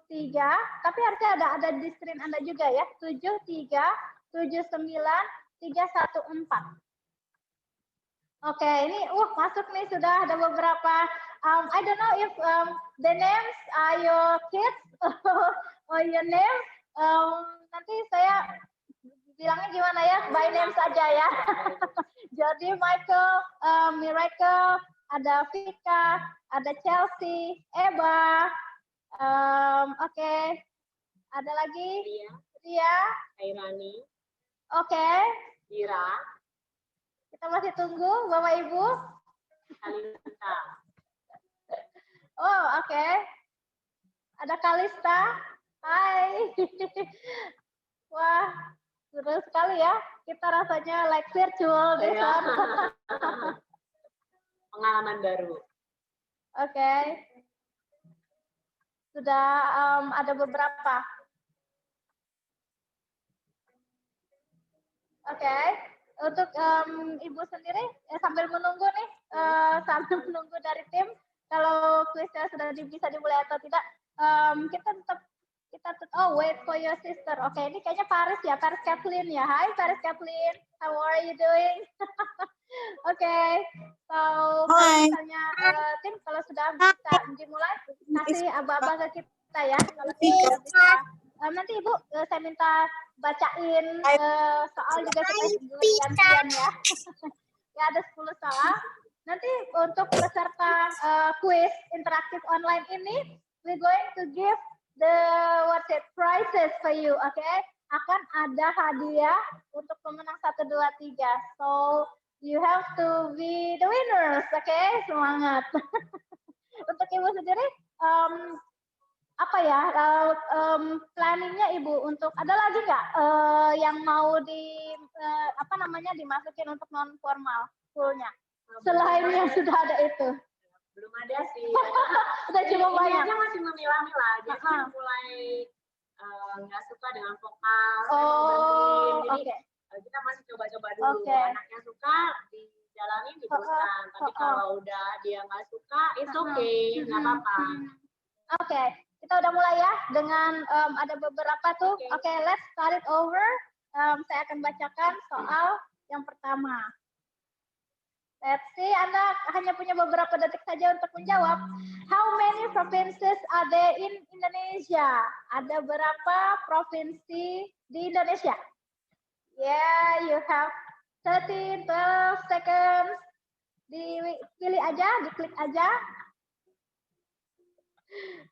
Speaker 1: 3, tapi harusnya ada di screen Anda juga ya. 7 3 7 9 3 1 4. Oke, ini masuk nih, sudah ada beberapa. I don't know if the names are your kids or your name. Nanti saya bilangnya gimana ya, by name saja ya. Jadi Michael, Miracle, ada Vika, ada Chelsea, Eva. Oke. Ada lagi? Ria.
Speaker 2: Airani.
Speaker 1: Oke.
Speaker 2: Ira.
Speaker 1: Kita masih tunggu Bapak Ibu.
Speaker 2: Kalista.
Speaker 1: Oh, oke. Ada Kalista. Hai. Wah, seru sekali ya. Kita rasanya like virtual deh.
Speaker 2: Pengalaman baru.
Speaker 1: Oke. Sudah ada beberapa. Oke. Untuk Ibu sendiri sambil menunggu nih, sambil menunggu dari tim kalau kuisnya sudah bisa dimulai atau tidak, kita tetap wait for your sister. Oke, ini kayaknya Paris ya, Paris Kathleen ya. Hai Paris Kathleen, how are you doing? Oke, so kalau misalnya tim kalau sudah bisa dimulai, kasih aba-aba ke kita ya. Kalau sudah bisa, nanti Ibu saya minta bacain soal juga kita gantian ya. Ya ada 10 soal. Nanti untuk peserta kuis interaktif online ini, we're going to give the prizes for you, okay? Akan ada hadiah untuk pemenang 1, 2, 3. So you have to be the winners, okay? Semangat. Untuk Ibu sendiri, planningnya Ibu untuk ada lagi nggak yang mau dimasukin untuk non formal schoolnya selain yang sudah ada itu?
Speaker 2: Belum ada sih.
Speaker 1: Udah cuma banyak.
Speaker 2: Ini masih memilah-milah. Jadi mulai nggak suka dengan vokal. Jadi kita masih coba-coba dulu. Anak yang suka dijalanin diteruskan. Tapi kalau udah dia nggak suka, it's okay, nggak apa-apa.
Speaker 1: Oke. Kita udah mulai ya dengan ada beberapa tuh. Oke, let's start it over. Saya akan bacakan soal yang pertama. Let's see, Anda hanya punya beberapa detik saja untuk menjawab. How many provinces are there in Indonesia? Ada berapa provinsi di Indonesia? Yeah, you have 13, 12 seconds. dipilih aja, diklik aja.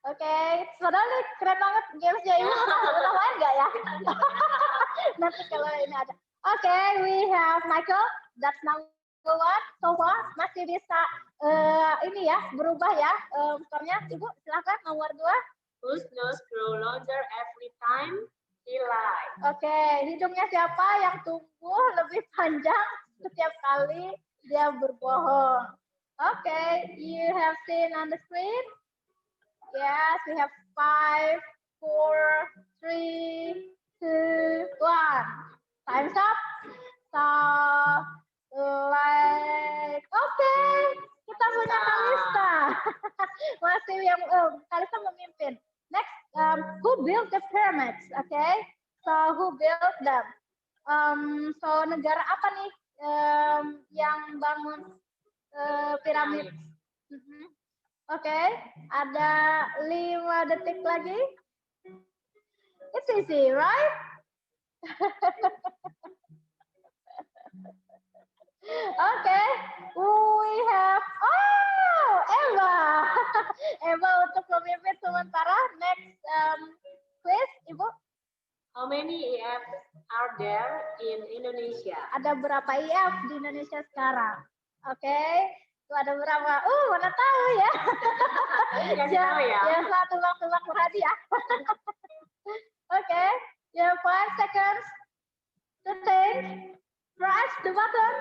Speaker 1: Oke, saudara nih keren banget gamesnya ini. Udah main nggak ya? Nanti kalau ini ada. Oke, we have Michael. That's number one. So far masih bisa ini ya berubah ya skornya. Ibu silakan nomor 2.
Speaker 2: Whose nose grow longer every time he lies?
Speaker 1: Oke, hidungnya siapa yang tumbuh lebih panjang setiap kali dia berbohong? Oke, you have seen on the screen. Yes, we have 5, 4, 3, 2, 1. Time's up. So, like, okay, kita punya Kalista. Masih yang Kalista memimpin. Next, who built the pyramids? Okay, so who built them? So negara apa nih yang bangun piramid? Oke, ada 5 detik lagi. It's easy, right? Oke, we have Eva. Eva untuk memimpin sementara. Next quiz, Ibu.
Speaker 2: How many EF are there in Indonesia?
Speaker 1: Ada berapa IF di Indonesia sekarang? Oke. Itu ada berapa? Mana tahu ya.
Speaker 2: Tahu ya.
Speaker 1: Ya, tebak-tebak berhadi ya. Oke, you have 5 seconds to think. Press the button.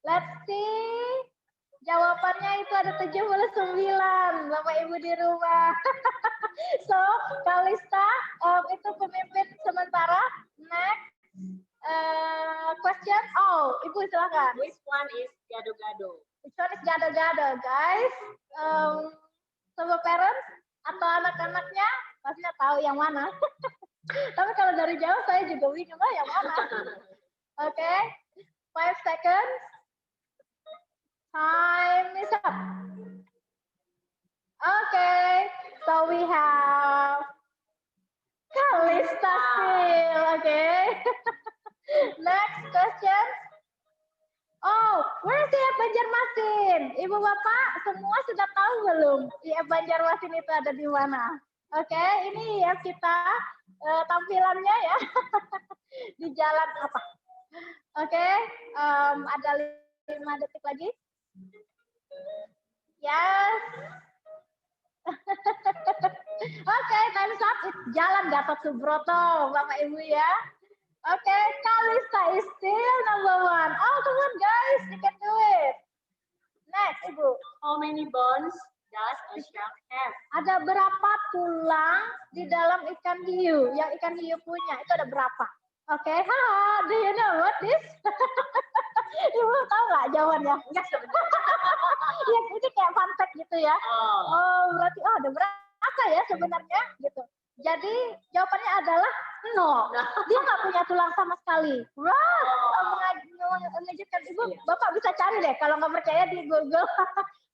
Speaker 1: Let's see. Jawabannya itu ada 79, Bapak Ibu di rumah. So, Kalista itu pemimpin sementara. Next question. Ibu silakan.
Speaker 2: Which one is gado-gado?
Speaker 1: Which one is gado-gado, guys? Semua parents atau anak-anaknya pastinya tahu yang mana. Tapi kalau dari jauh saya juga bingung yang mana. Oke, 5 seconds. Time is up. Okay, so we have Kalista still. Okay. Next question. Where is IF Banjarmasin? Ibu bapak semua sudah tahu belum IF Banjarmasin itu ada di mana? Oke, ini IF kita tampilannya ya di jalan apa? Oke, ada 5 detik lagi. Yes. Oke, time's up. It's Jalan Gatot Subroto, Bapak Ibu ya. Oke, Kalista is still number 1. Come on guys, you can do it. Next, Ibu.
Speaker 2: How many bones does a shark have?
Speaker 1: Ada berapa tulang di dalam ikan hiu? Yang ikan hiu punya, itu ada berapa? Oke, do you know what this? Ibu tahu nggak jawabannya? Enggak sebenarnya. Ya, ini kayak fun fact gitu ya. Berarti ada berapa ya sebenarnya gitu. Jadi jawabannya adalah 0. Dia nggak punya tulang sama sekali. Mengejutkan Ibu. Bapak bisa cari deh kalau nggak percaya di Google.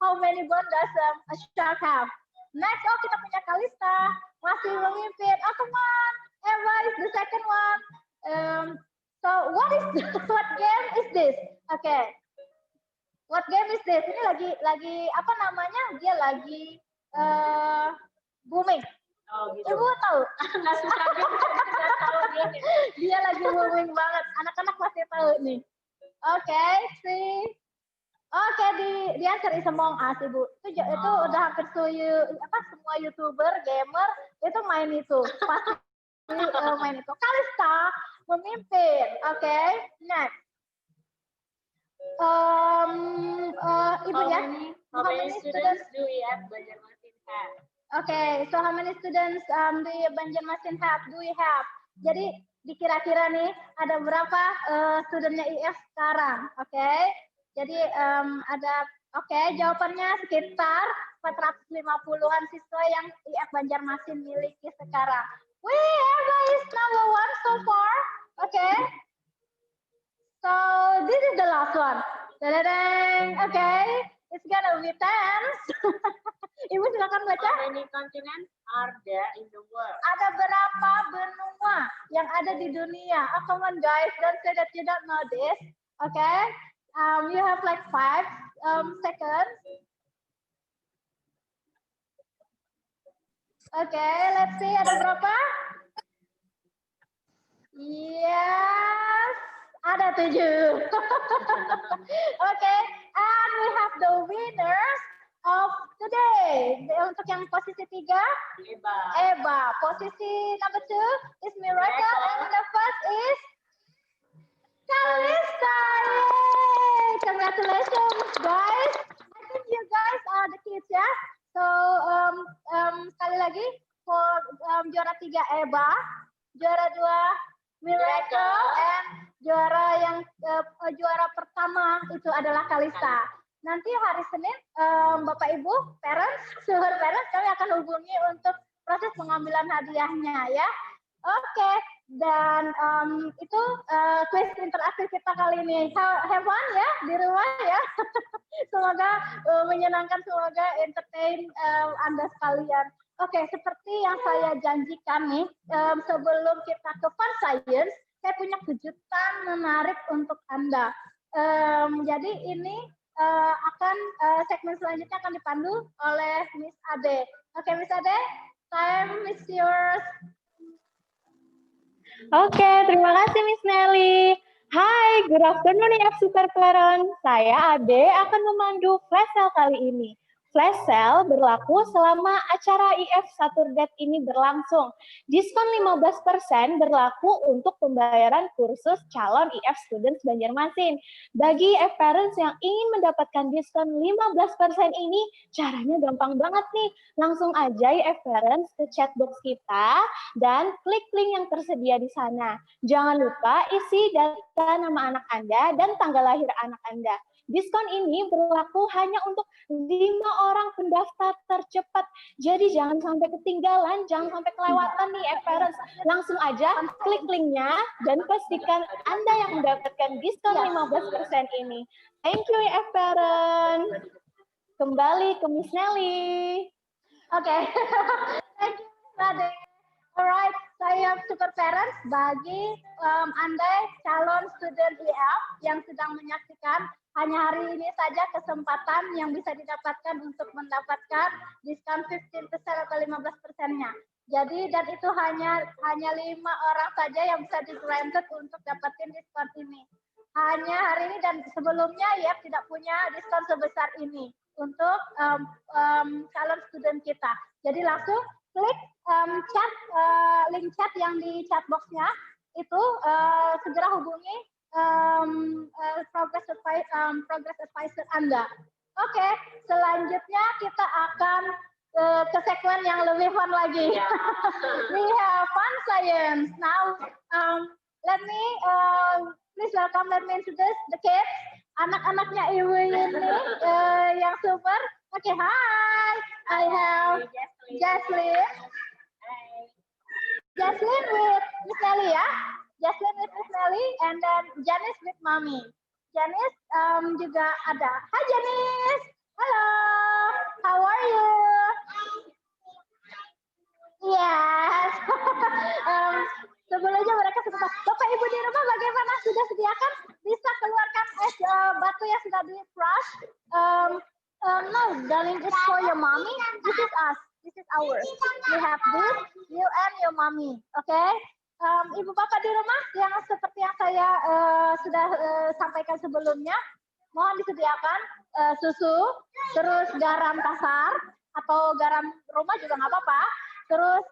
Speaker 1: How many bones does a shark have? Next, kita punya Kalista. Masih memimpin. Come on. Eva is the second one. So what game is this? Okay. What game is this? Ini lagi apa namanya? Dia lagi booming.
Speaker 2: Gitu.
Speaker 1: Ibu tahu?
Speaker 2: Nggak suka game, nggak tahu game.
Speaker 1: Dia lagi booming banget. Anak-anak pasti tahu nih. Oke, 3. Oke, di answer is Among Us, Ibu. Itu udah hampir semua YouTuber, gamer itu main itu. Pasti main itu. Kalista memimpin. Oke, next. Ibu ya.
Speaker 2: How many students do IF Banjarmasin have?
Speaker 1: Okay, so how many students do Banjarmasin have? Do we have? Jadi dikira-kira nih ada berapa studentnya IF sekarang? Oke, jadi jawabannya sekitar 450-an siswa yang IF Banjarmasin miliki sekarang. Eva is number 1 so far. Okay. So this is the last one. Okay, it's gonna be tense. Ibu silakan baca.
Speaker 2: How many continents are there in the world?
Speaker 1: Ada berapa benua yang ada di dunia? Come on guys, don't say that you don't know this. Okay. You have like 5 seconds. Okay, let's see ada berapa? Yes, ada 7. Okay, and we have the winners of today. Untuk yang posisi 3, Eba. Posisi number 2 is Miracle, and the first is Kalista. Yay! Congratulations, guys. I think you guys are the kids, ya. So, sekali lagi, for juara 3 Eba, juara 2 Miracle, and juara pertama itu adalah Kalista. Nanti hari Senin, Bapak Ibu, seluruh parents, kami akan hubungi untuk proses pengambilan hadiahnya, ya. Oke, dan itu quiz interaktif kita kali ini. Have fun ya di rumah ya. Semoga menyenangkan, semoga entertain Anda sekalian. Oke, seperti yang saya janjikan nih, sebelum kita ke Fun Science, saya punya kejutan menarik untuk Anda. Jadi ini segmen selanjutnya akan dipandu oleh Miss Ade. Oke, Miss Ade, time is yours.
Speaker 3: Oke, terima kasih Miss Nelly. Hai, good afternoon IF Super Parent. Saya Ade akan memandu flash sale kali ini. Flash sale berlaku selama acara IF Saturday ini berlangsung. Diskon 15% berlaku untuk pembayaran kursus calon IF Students Banjarmasin. Bagi IF Parents yang ingin mendapatkan diskon 15% ini, caranya gampang banget nih. Langsung aja IF Parents ke chatbox kita dan klik link yang tersedia di sana. Jangan lupa isi data nama anak Anda dan tanggal lahir anak Anda. Diskon ini berlaku hanya untuk 5 orang pendaftar tercepat. Jadi jangan sampai ketinggalan, jangan sampai kelewatan nih F-Parents. Langsung aja klik linknya dan pastikan Anda yang mendapatkan diskon 15% ini. Thank you F-Parents. Kembali ke Miss Nelly.
Speaker 1: Oke. Thank you Ade. Alright, saya Super Parents bagi Anda calon student IF yang sedang menyaksikan. Hanya hari ini saja kesempatan yang bisa didapatkan untuk mendapatkan diskon 15% atau 15%-nya. Jadi, dan itu hanya 5 orang saja yang bisa di-granted untuk dapetin diskon ini. Hanya hari ini dan sebelumnya ya tidak punya diskon sebesar ini untuk calon student kita. Jadi langsung klik link chat yang di chat box-nya itu segera hubungi progress advisor Anda. Oke, selanjutnya kita akan ke segmen yang lebih fun lagi. We have Fun Science. Now, let me introduce the kids. Anak-anaknya Ibu ini yang super. Oke, hi. I have Jaslyn. Jaslyn with Miss Nelly ya. Jaslyn with Miss Nelly, and then Janice with Mommy. Janice juga ada. Hai Janice. Hello. How are you? Yes. Sebelumnya mereka sudah. Bapak Ibu di rumah bagaimana? Sudah sediakan? Bisa keluarkan es batu yang sudah di crush? No, darling, it's for your mommy. This is us. This is ours. We have this, you and your mommy. Okay? Ibu bapak di rumah yang seperti yang saya sudah sampaikan sebelumnya, mohon disediakan susu, terus garam kasar atau garam rumah juga nggak apa-apa. Terus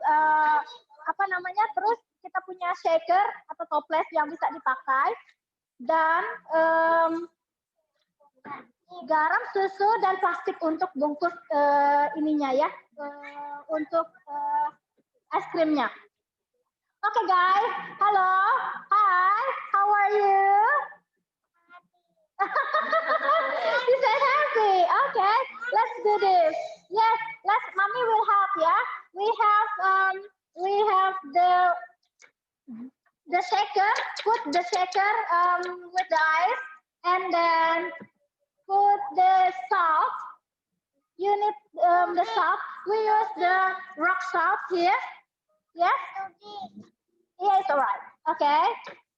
Speaker 1: terus kita punya shaker atau toples yang bisa dipakai dan garam, susu dan plastik untuk bungkus ininya ya, untuk es krimnya. Okay, guys. Hello. Hi. How are you? You said happy. Okay. Let's do this. Yes. Mommy will help. Yeah. We have the shaker. Put the shaker with the ice, and then put the salt. You need the salt. We use the rock salt here. Yes. Yeah, it's alright. Okay.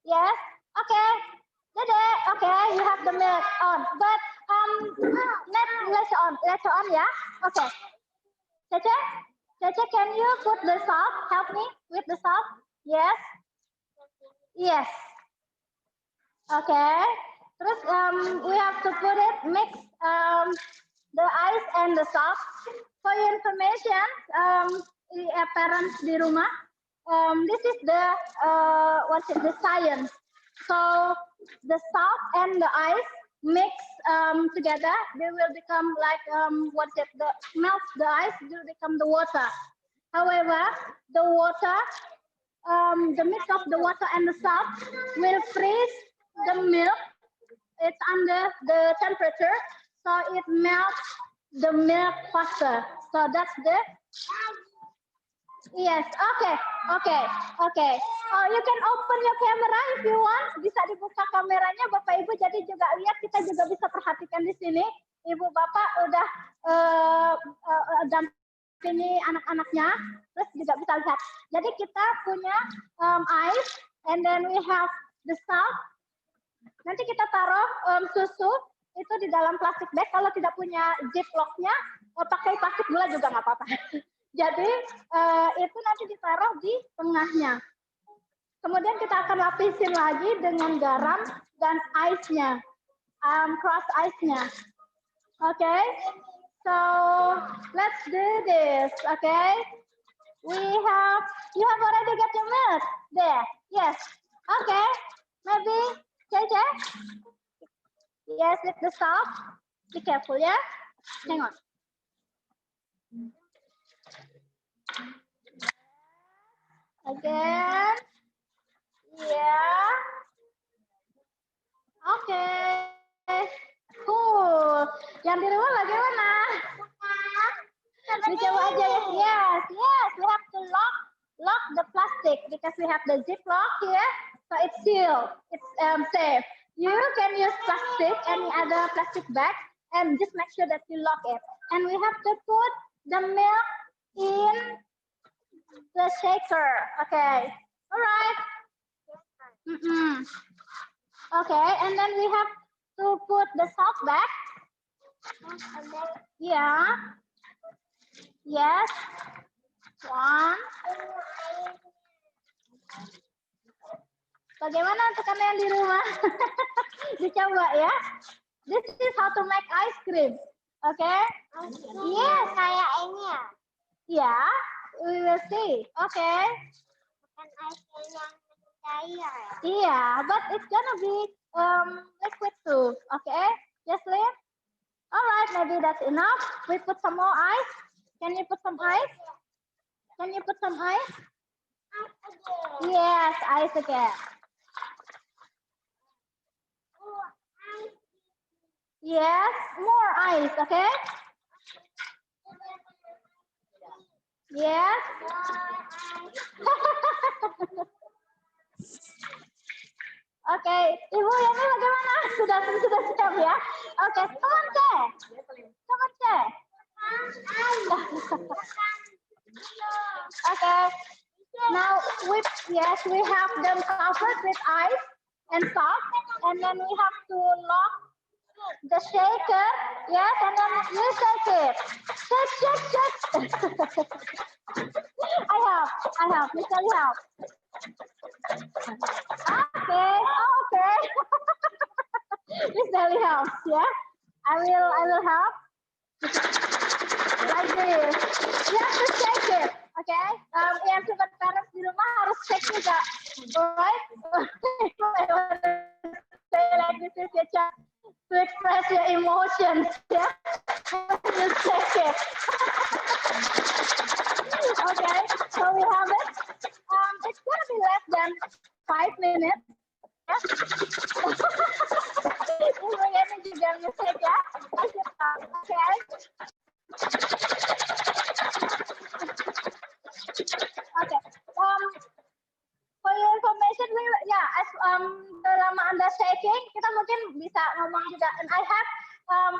Speaker 1: Yes. Okay. Dede, okay, you have the milk on, but later on, yeah. Okay. Cece, can you put the salt? Help me with the salt. Yes. Yes. Okay. Terus we have to put it mix the ice and the salt. For your information, parents di rumah, this is the the science. So the salt and the ice mix together, they will become like the melt the ice will become the water. However, the water, the mix of the water and the salt will freeze the milk. It's under the temperature, so it melts the milk faster. So that's the yes. Okay. Oh, you can open your camera if you want. Bisa dibuka kameranya, Bapak Ibu. Jadi juga lihat, kita juga bisa perhatikan di sini. Ibu Bapak udah dampingi anak-anaknya, terus juga bisa lihat. Jadi kita punya ice, and then we have the salt. Nanti kita taruh susu itu di dalam plastik bag. Kalau tidak punya ziplocknya, pakai plastik gula juga nggak apa-apa. Jadi itu nanti ditaruh di tengahnya. Kemudian kita akan lapisin lagi dengan garam dan ice-nya, crushed ice-nya. Okay, so let's do this. Okay, you have already got your milk there. Yes. Okay, maybe Cece. Yes, with the salt. Be careful, yeah. Hang on. Again. Yeah. Okay. Cool. Yang di rumah bagaimana? Dicoba aja ya. Yes. We have to lock the plastic because we have the ziplock here, so it's sealed. It's safe. You can use plastic, any other plastic bag, and just make sure that you lock it. And we have to put the milk in the shaker. Okay. All right. Okay, and then we have to put the salt back. Yeah. Yes. One. Bagaimana untuk Anda yang di rumah? Dicoba ya. This is how to make ice cream. Okay? Yes, kayak ini ya. Yeah, we will see. Okay. Bukan ice cream yang cair. Yeah, but it's gonna be liquid too. Okay, Jesslyn. All right, maybe that's enough. We put some more ice. Can you put some ice? Can you put some ice? Yes, ice again. Yes, more ice, okay? Yes. Oke, Ibu ini bagaimana? Sudah siap ya? Oke, teman cek. Okay. Now we have them covered with ice and salt, and then we have to lock the shaker. Yes, and then you shake it. Shake. I have. Michelle help. Okay. Miss Nelly helps, yeah? I will help. Like this. You have to shake it, okay? Yang sobat parents di rumah harus shake juga, alright? Say like this is your chance to express your emotions, yeah? You shake it. Okay, so we have it. It's gonna be less than 5 minutes. Yeah. Ini juga nge-shake ya. Okay. Okay. For your information, as selama Anda shaking, kita mungkin bisa ngomong juga. And I have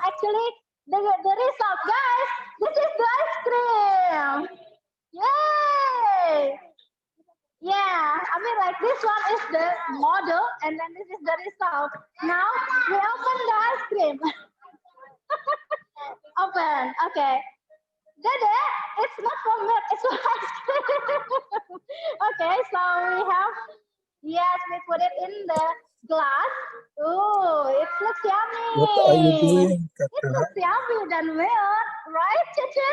Speaker 1: actually the result, guys. This is the ice cream. Yay! Yeah, I mean like this one is the model and then this is the result. Now we open the ice cream. Open, okay. Dede, it's not from milk, it's from ice cream. Okay, so we have, yes, we put it in the glass. Oh, it looks yummy.
Speaker 4: What are you doing,
Speaker 1: It
Speaker 4: Kakak?
Speaker 1: looks yummy than milk, right, Cece?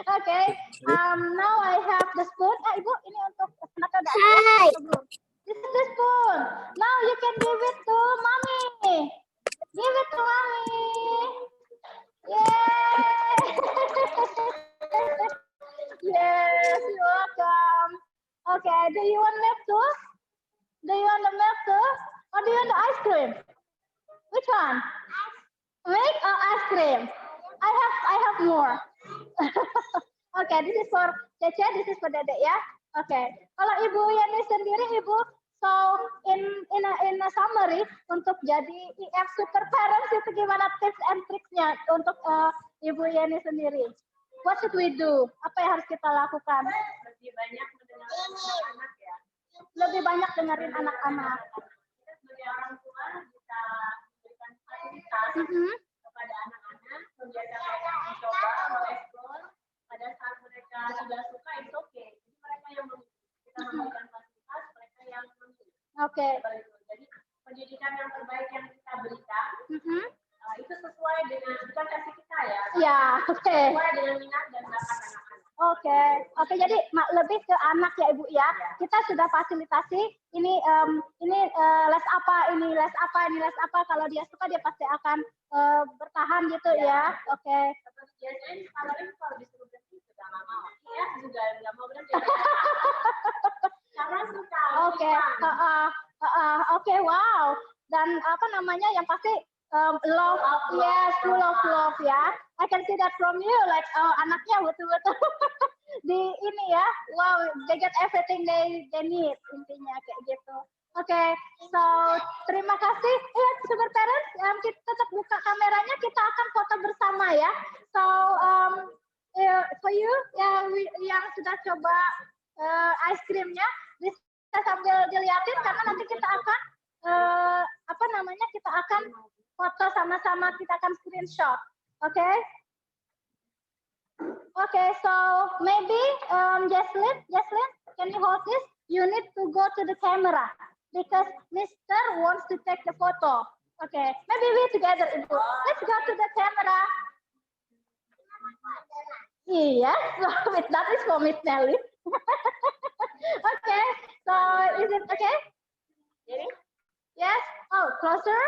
Speaker 1: Okay, now I have the spoon. Ibu, ini untuk snack ada
Speaker 3: Hai.
Speaker 1: atau belum? This is the spoon. Now you can give it to mommy. Give it to mommy. Yay! Yes, you're welcome. Okay, do you want milk too? Do you want the milk too? Or do you want the ice cream? Which one? Milk or ice cream? I have more. Okay, this is for Cece, this is for Dedek ya. Okay. Kalau Ibu Yani sendiri, Ibu, so in a summary untuk jadi IF Super Parents itu gimana tips and tricksnya untuk Ibu Yani sendiri? What should we do? Apa yang harus kita lakukan?
Speaker 2: Lebih banyak mendengarkan anak-anak ya.
Speaker 1: Lebih banyak dengerin anak-anak.
Speaker 2: Kita sebagai orang tua bisa memberikan fasilitas kepada anak-anak, membiarkan mereka mencoba, mengeksplor. Pada saat mereka sudah suka, itu oke. Jadi mereka yang memilih. Kita memberikan fasilitas, mereka yang memilih.
Speaker 1: Oke.
Speaker 2: Jadi pendidikan yang terbaik yang kita berikan itu sesuai dengan bukan kasih kita ya.
Speaker 1: Ya, oke.
Speaker 2: Sesuai dengan minat dan bakat anak-anak.
Speaker 1: Oke, jadi lebih ke anak ya Ibu ya. Kita sudah fasilitasi ini les apa, ini les apa, ini les apa. Kalau dia suka dia pasti akan bertahan gitu ya. Oke.
Speaker 2: Seperti biasanya di sekolah itu kalau disuruh berhenti sudah nggak mau. Ya juga nggak mau berhenti. Karena suka.
Speaker 1: Oke. Oke, wow. Dan apa namanya yang pasti love, yes, full of love ya. I can see that from you, like anaknya betul-betul di ini ya. Wow, they get everything they need intinya kayak gitu. Oke, so terima kasih. Super Parents, kita tetap buka kameranya, kita akan foto bersama ya. So for you yang sudah coba ice creamnya, bisa sambil dilihatin karena nanti kita akan kita akan foto sama-sama, kita akan screenshot. Okay? Okay, so maybe Jaslyn, can you hold this? You need to go to the camera because Mr. wants to take the photo. Okay, maybe we together, Ibu. Let's go to the camera. Yes, that is for Miss Nelly. Okay, so is it okay? Yes. Oh, closer.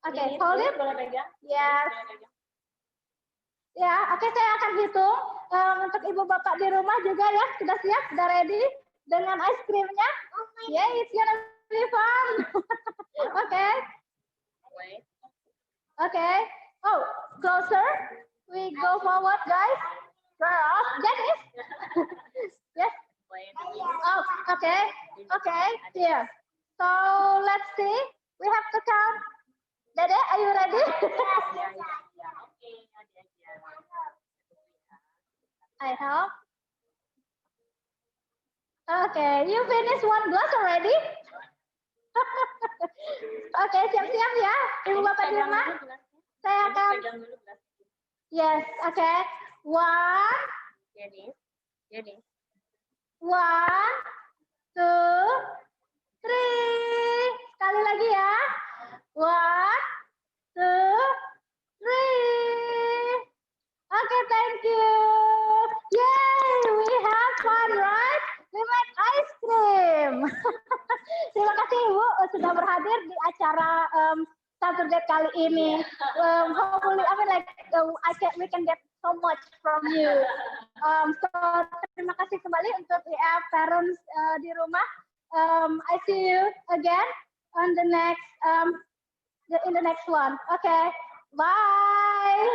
Speaker 1: Okay, hold it. Yes. Ya, oke, saya akan hitung untuk ibu bapak di rumah juga ya. Sudah siap, sudah ready dengan ice creamnya. Yeah, it's gonna be fun. Okay. Okay. Oh, closer. We go forward, guys. Girls, Janice. Yes. Oh, okay. Okay. Here. So let's see. We have to count. Dede, are you ready? I help. Okay, you finish one glass already? Okay, siap-siap ya, ibu bapak di rumah. Saya akan. Yes, okay. One. One, two, three. Sekali lagi ya. One, two, three. Okay, thank you. Yay, we have fun, right? We make ice cream. Terima kasih Ibu sudah berhadir di acara Saturday kali ini. Hopefully, I mean like we can get so much from you. So terima kasih kembali untuk IF Parents di rumah. I see you again on the next in the next one. Okay, bye.